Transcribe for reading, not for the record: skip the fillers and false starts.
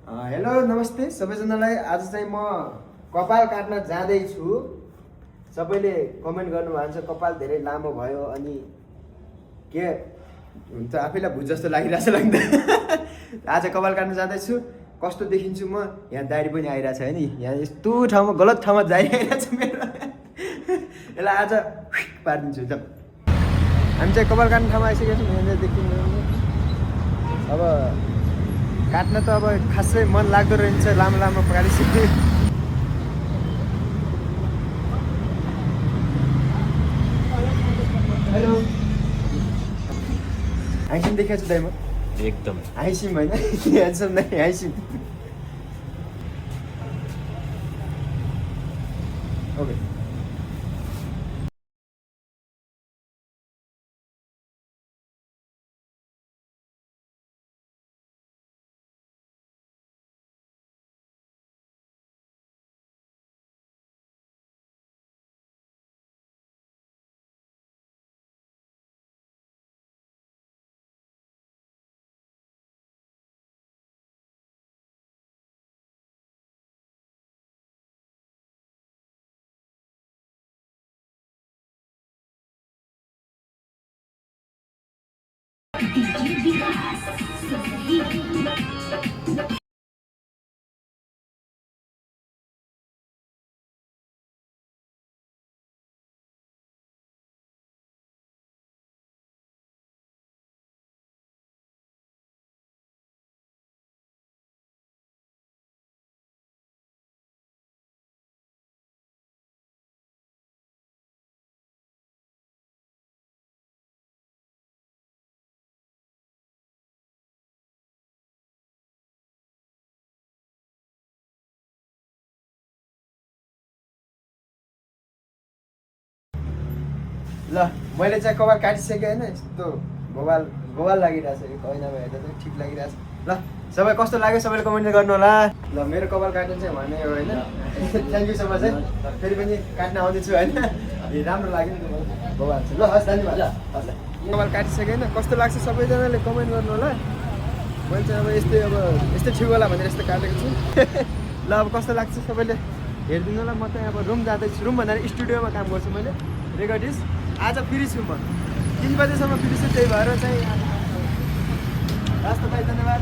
Hello नमस्ते सबैजनालाई। आज चाहिँ म कपाल काट्न जाँदैछु। सबैले कमेन्ट गर्नुभएको छ कपाल धेरै लामो भयो अनि के हुन्छ आफैलाई भुज जस्तो लागिरहेछ लाग्दा आज कपाल काट्न जाँदैछु। कस्तो देखिन्छु म? यहाँ दाढी पनि आइरहेछ है नि। यहाँ यस्तो ठाउँमा गलत ठाउँमा दाढी आइरहेछ मेरो। यसलाई आज पारिदिन्छु एकदम। हामी चाहिँ कपाल काट्ने ठाउँमा आइसकेको छौँ। यहाँ देखिनु अब काट्न त अब खासै मन लाग्दो रहन्छ। लामो लामो काटिसक्यो। हेलो ह्यान्डसम देखाएको छु दाइ म एकदम ह्यान्डसम होइन ह्यान्डसम नै ह्यान्डसम। ओके ल मैले चाहिँ कपाल काटिसकेँ होइन। यस्तो बवाल बवाल लागिरहेछ। यो ऐनामा हेर्दा चाहिँ ठिक लागिरहेछ। ल सबै कस्तो लाग्यो सबैले कमेन्ट गर्नु होला। ल मेरो कपाल काट्नु चाहिँ भने हो होइन। थ्याङ्क यू सो मच है। फेरि पनि काट्न आउँदैछु होइन। राम्रो लाग्यो नि त बवाल छ। ल हस् धन्यवाद। हस् कपाल काटिसकेँ होइन। कस्तो लाग्छ सबैजनाले कमेन्ट गर्नु होला। मैले चाहिँ अब यस्तै ठिक होला भनेर यस्तो काटेको छु। ल अब कस्तो लाग्छ सबैले हेरिदिनु होला। म चाहिँ अब रुम जाँदैछु। रुम भन्दा स्टुडियोमा काम गर्छु मैले रेकर्डिस्ट। आज फ्री छु म 3 बजेसम्म फ्री छु। त्यही भएर चाहिँ हस् त भाइ धन्यवाद।